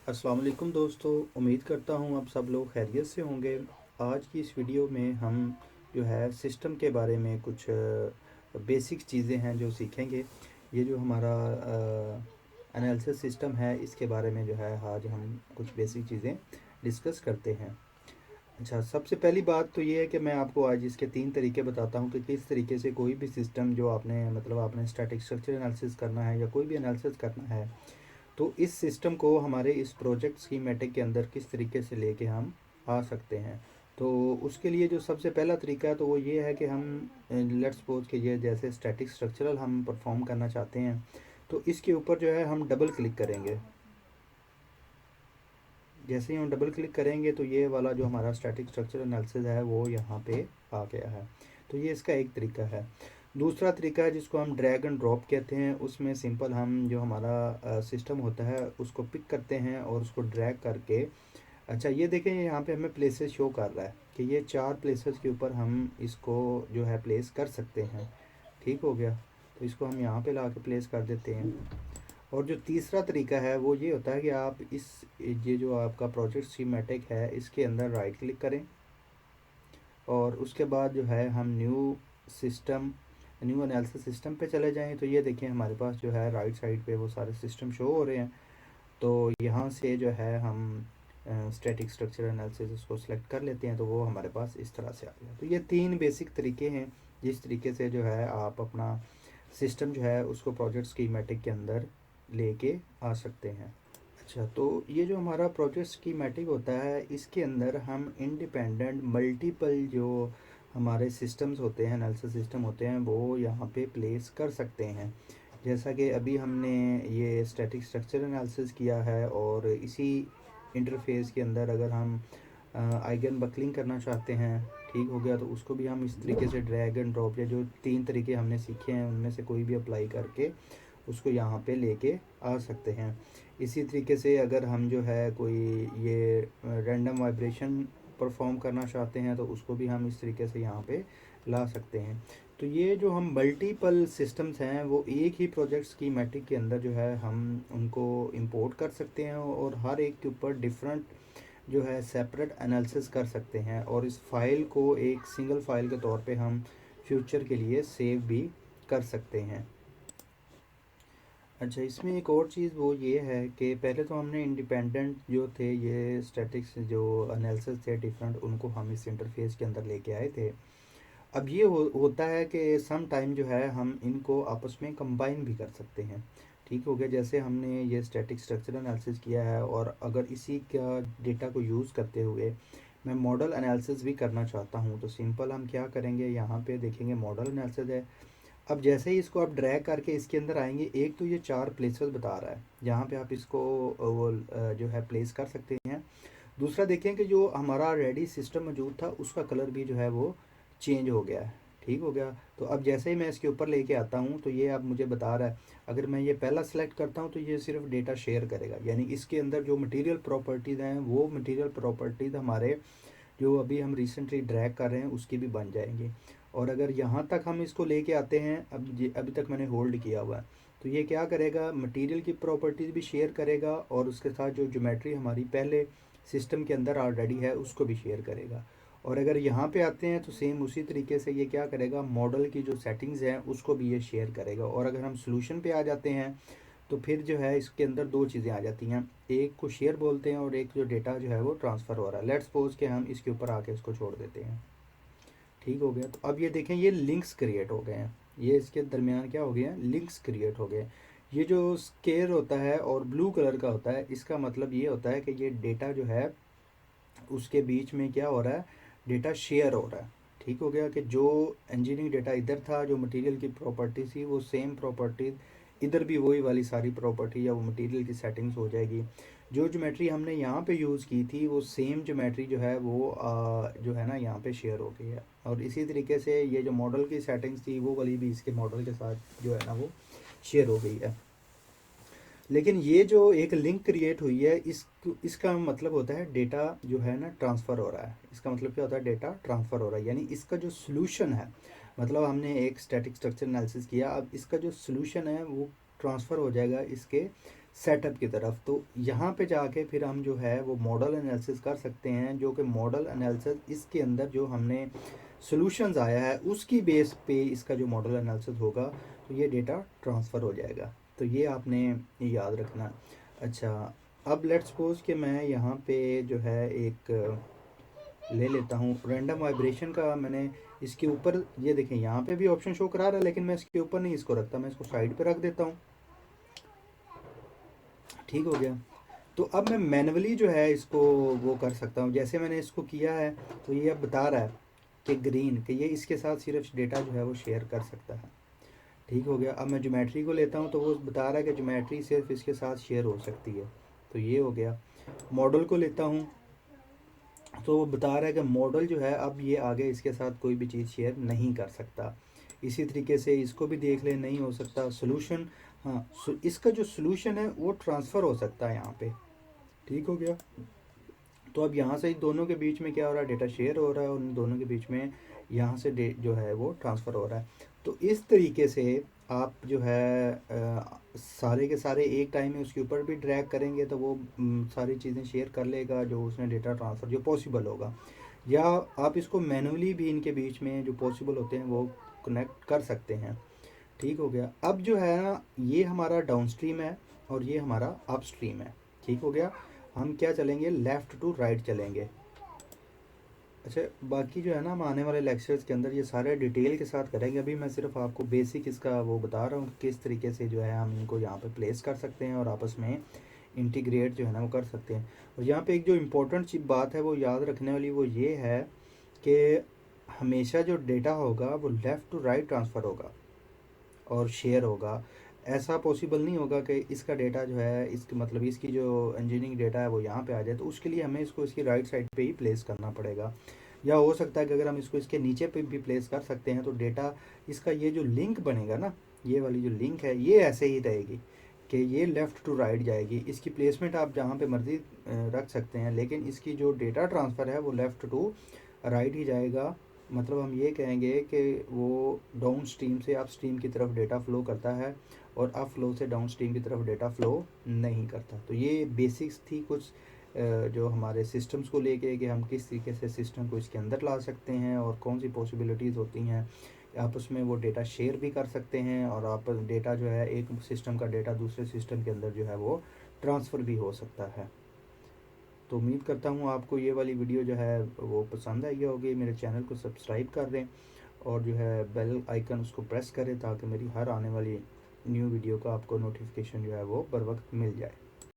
अस्सलाम वालेकुम दोस्तों, उम्मीद करता हूँ आप सब लोग खैरियत से होंगे। आज की इस वीडियो में हम जो है सिस्टम के बारे में कुछ बेसिक चीज़ें हैं जो सीखेंगे। ये जो हमारा एनालिसिस सिस्टम है इसके बारे में जो है आज हम कुछ बेसिक चीज़ें डिस्कस करते हैं। अच्छा, सबसे पहली बात तो ये है कि मैं आपको आज इसके 3 तरीके बताता हूँ कि किस तरीके से कोई भी सिस्टम जो आपने स्टैटिक स्ट्रक्चर एनालिसिस करना है या कोई भी एनालिसिस करना है, तो इस सिस्टम को हमारे इस प्रोजेक्ट स्कीमेटिक के अंदर किस तरीके से लेके हम आ सकते हैं। तो उसके लिए जो सबसे पहला तरीका है तो वो ये है कि हम लेट्स सपोज कि ये जैसे स्टैटिक स्ट्रक्चरल हम परफॉर्म करना चाहते हैं, तो इसके ऊपर जो है हम डबल क्लिक करेंगे। जैसे ही हम डबल क्लिक करेंगे तो ये वाला जो हमारा स्टैटिक स्ट्रक्चर एनालिसिस है वो यहाँ पे आ गया है। तो ये इसका एक तरीका है। दूसरा तरीका है जिसको हम ड्रैग एंड ड्रॉप कहते हैं। उसमें सिंपल हम जो हमारा सिस्टम होता है उसको पिक करते हैं और उसको ड्रैग करके, अच्छा ये देखें यहाँ पे हमें प्लेसेस शो कर रहा है कि ये 4 प्लेसेस के ऊपर हम इसको जो है प्लेस कर सकते हैं। ठीक हो गया, तो इसको हम यहाँ पे ला के प्लेस कर देते हैं। और जो तीसरा तरीका है वो ये होता है कि आप ये जो आपका प्रोजेक्ट स्कीमेटिक है इसके अंदर राइट क्लिक करें और उसके बाद जो है हम न्यू एनालिसिस सिस्टम पे चले जाएं। तो ये देखिए हमारे पास जो है राइट साइड पे वो सारे सिस्टम शो हो रहे हैं। तो यहाँ से जो है हम स्टैटिक स्ट्रक्चर एनालिसिस उसको सेलेक्ट कर लेते हैं, तो वो हमारे पास इस तरह से आ गया। तो ये 3 बेसिक तरीके हैं जिस तरीके से जो है आप अपना सिस्टम जो है उसको प्रोजेक्ट स्कीमेटिक के अंदर लेके आ सकते हैं। अच्छा, तो ये जो हमारा प्रोजेक्ट स्कीमेटिक होता है इसके अंदर हम इंडिपेंडेंट मल्टीपल जो हमारे सिस्टम्स होते हैं, एनालिसिस सिस्टम होते हैं, वो यहाँ पे प्लेस कर सकते हैं। जैसा कि अभी हमने ये स्टैटिक स्ट्रक्चर एनालिसिस किया है और इसी इंटरफेस के अंदर अगर हम आइगन बकलिंग करना चाहते हैं, ठीक हो गया, तो उसको भी हम इस तरीके से ड्रैग एंड ड्रॉप या जो 3 तरीके हमने सीखे हैं उनमें से कोई भी अप्लाई करके उसको यहाँ पे लेके आ सकते हैं। इसी तरीके से अगर हम जो है कोई ये रैंडम वाइब्रेशन परफॉर्म करना चाहते हैं तो उसको भी हम इस तरीके से यहाँ पे ला सकते हैं। तो ये जो हम मल्टीपल सिस्टम्स हैं वो एक ही प्रोजेक्ट स्कीमेटिक के अंदर जो है हम उनको इंपोर्ट कर सकते हैं और हर एक के ऊपर डिफरेंट जो है सेपरेट एनालिसिस कर सकते हैं और इस फाइल को एक सिंगल फाइल के तौर पे हम फ्यूचर के लिए सेव भी कर सकते हैं। अच्छा, इसमें एक और चीज़ वो ये है कि पहले तो हमने इंडिपेंडेंट जो थे ये स्टैटिक्स जो एनालिसिस थे डिफरेंट, उनको हम इस इंटरफेस के अंदर लेके आए थे। अब ये होता है कि सम टाइम जो है हम इनको आपस में कंबाइन भी कर सकते हैं। ठीक हो गया, जैसे हमने ये स्टैटिक स्ट्रक्चर एनालिसिस किया है और अगर इसी का डेटा को यूज़ करते हुए मैं मॉडल एनालिसिस भी करना चाहता हूँ, तो सिंपल हम क्या करेंगे, यहाँ पे देखेंगे मॉडल एनालिसिस है। अब जैसे ही इसको आप ड्रैग करके इसके अंदर आएंगे, एक तो ये 4 प्लेसेस बता रहा है जहाँ पे आप इसको जो है प्लेस कर सकते हैं। दूसरा देखें कि जो हमारा रेडी सिस्टम मौजूद था उसका कलर भी जो है वो चेंज हो गया है। ठीक हो गया, तो अब जैसे ही मैं इसके ऊपर लेके आता हूँ तो ये अब मुझे बता रहा है, अगर मैं ये पहला सेलेक्ट करता हूँ तो ये सिर्फ डेटा शेयर करेगा, यानी इसके अंदर जो मटेरियल प्रॉपर्टीज़ हैं वो मटेरियल प्रॉपर्टीज़ हमारे जो अभी हम रिसेंटली ड्रैग कर रहे हैं उसकी भी बन जाएंगे। और अगर यहाँ तक हम इसको लेके आते हैं, अब ये अभी तक मैंने होल्ड किया हुआ है, तो ये क्या करेगा, मटेरियल की प्रॉपर्टीज़ भी शेयर करेगा और उसके साथ जो ज्योमेट्री हमारी पहले सिस्टम के अंदर ऑलरेडी है उसको भी शेयर करेगा। और अगर यहाँ पे आते हैं तो सेम उसी तरीके से ये क्या करेगा, मॉडल की जो सेटिंग्स हैं उसको भी ये शेयर करेगा। और अगर हम सोल्यूशन पे आ जाते हैं तो फिर जो है इसके अंदर 2 चीज़ें आ जाती हैं, एक को शेयर बोलते हैं और एक जो डेटा जो है वो ट्रांसफ़र हो रहा है। लेट्स सपोज कि हम इसके ऊपर आके इसको छोड़ देते हैं। ठीक हो गया, तो अब ये देखें ये लिंक्स क्रिएट हो गए हैं, ये इसके दरमियान क्या हो गया, लिंक्स क्रिएट हो गए। ये जो स्केयर होता है और ब्लू कलर का होता है, इसका मतलब ये होता है कि ये डेटा जो है उसके बीच में क्या हो रहा है, डेटा शेयर हो रहा है। ठीक हो गया, कि जो इंजीनियरिंग डेटा इधर था, जो मटेरियल की प्रॉपर्टी थी, वो सेम प्रॉपर्टीज इधर भी वही वाली सारी प्रॉपर्टी या वो मटेरियल की सेटिंग्स हो जाएगी। जो ज्योमेट्री हमने यहाँ पे यूज़ की थी वो सेम ज्योमेट्री जो है वो जो है ना यहाँ पे शेयर हो गई है। और इसी तरीके से ये जो मॉडल की सेटिंग्स थी वो वाली भी इसके मॉडल के साथ जो है ना वो शेयर हो गई है। लेकिन ये जो एक लिंक क्रिएट हुई है इसका मतलब होता है डेटा जो है ना ट्रांसफ़र हो रहा है। इसका मतलब क्या होता है, डेटा ट्रांसफ़र हो रहा है, यानी इसका जो सोल्यूशन है, मतलब हमने एक स्टैटिक स्ट्रक्चर एनालिसिस किया, अब इसका जो सोल्यूशन है वो ट्रांसफ़र हो जाएगा इसके सेटअप की तरफ। तो यहाँ पे जाके फिर हम जो है वो मॉडल एनालिसिस कर सकते हैं, जो कि मॉडल एनालिसिस इसके अंदर जो हमने सॉल्यूशंस आया है उसकी बेस पे इसका जो मॉडल एनालिसिस होगा, तो ये डेटा ट्रांसफ़र हो जाएगा। तो ये आपने याद रखना। अच्छा, अब लेट्स सपोज कि मैं यहाँ पे जो है एक ले लेता हूँ रैंडम वाइब्रेशन का। मैंने इसके ऊपर ये देखें यहाँ पे भी ऑप्शन शो करा रहा है, लेकिन मैं इसके ऊपर नहीं इसको रखता, मैं इसको साइड पे रख देता हूँ। ठीक हो गया। तो अब मैं मैन्युअली जो है इसको वो कर सकता हूँ। जैसे मैंने इसको किया है तो ये अब बता रहा है कि ग्रीन, कि ये इसके साथ सिर्फ डेटा जो है वो शेयर कर सकता है। ठीक हो गया। अब मैं ज्योमेट्री को लेता हूँ तो वो बता रहा है कि ज्योमेट्री सिर्फ इसके साथ शेयर हो सकती है। तो ये हो गया। मॉडल को लेता हूँ तो वो बता रहा है कि मॉडल जो है अब ये आगे इसके साथ कोई भी चीज़ शेयर नहीं कर सकता। इसी तरीके से इसको भी देख ले, नहीं हो सकता। सोल्यूशन, हाँ, इसका जो सोल्यूशन है वो ट्रांसफ़र हो सकता है यहाँ पे। ठीक हो गया। तो अब यहाँ से इन दोनों के बीच में क्या हो रहा है, डेटा शेयर हो रहा है, और इन दोनों के बीच में यहाँ से जो है वो ट्रांसफ़र हो रहा है। तो इस तरीके से आप जो है सारे के सारे एक टाइम में उसके ऊपर भी ड्रैग करेंगे तो वो सारी चीज़ें शेयर कर लेगा, जो उसने डेटा ट्रांसफ़र जो पॉसिबल होगा। या आप इसको मैनुअली भी इनके बीच में जो पॉसिबल होते हैं वो कनेक्ट कर सकते हैं। ठीक हो गया। अब जो है ना, ये हमारा डाउनस्ट्रीम है और ये हमारा अपस्ट्रीम है। ठीक हो गया। हम क्या चलेंगे, लेफ़्ट टू राइट चलेंगे। अच्छा, बाकी जो है ना हम आने वाले लेक्चर्स के अंदर ये सारे डिटेल के साथ करेंगे। अभी मैं सिर्फ आपको बेसिक इसका वो बता रहा हूँ कि किस तरीके से जो है हम इनको यहाँ पे प्लेस कर सकते हैं और आपस में इंटीग्रेट जो है ना वो कर सकते हैं। और यहाँ पे एक जो इम्पोर्टेंट बात है वो याद रखने वाली, वो ये है कि हमेशा जो डेटा होगा वो लेफ़्ट टू राइट ट्रांसफ़र होगा और शेयर होगा। ऐसा पॉसिबल नहीं होगा कि इसका डेटा जो है, इसके मतलब इसकी जो इंजीनियरिंग डेटा है वो यहाँ पे आ जाए। तो उसके लिए हमें इसको इसकी राइट साइड पे ही प्लेस करना पड़ेगा। या हो सकता है कि अगर हम इसको इसके नीचे पे भी प्लेस कर सकते हैं तो डेटा, इसका ये जो लिंक बनेगा ना, ये वाली जो लिंक है ये ऐसे ही रहेगी कि ये लेफ़्ट टू राइट जाएगी। इसकी प्लेसमेंट आप जहाँ पे मर्जी रख सकते हैं, लेकिन इसकी जो डेटा ट्रांसफ़र है वो लेफ़्ट टू राइट ही जाएगा। मतलब हम ये कहेंगे कि वो डाउन स्ट्रीम से अप स्ट्रीम की तरफ डेटा फ़्लो करता है और अप फ्लो से डाउन स्ट्रीम की तरफ डेटा फ़्लो नहीं करता। तो ये बेसिक्स थी कुछ जो हमारे सिस्टम्स को लेके, कि हम किस तरीके से सिस्टम को इसके अंदर ला सकते हैं और कौन सी पॉसिबिलिटीज़ होती हैं। आपस में वो डेटा शेयर भी कर सकते हैं और आप डेटा जो है एक सिस्टम का डेटा दूसरे सिस्टम के अंदर जो है वो ट्रांसफ़र भी हो सकता है। तो उम्मीद करता हूँ आपको ये वाली वीडियो जो है वो पसंद आई होगी। मेरे चैनल को सब्सक्राइब कर दें और जो है बेल आइकन उसको प्रेस करें ताकि मेरी हर आने वाली न्यू वीडियो का आपको नोटिफिकेशन जो है वो बर वक्त मिल जाए।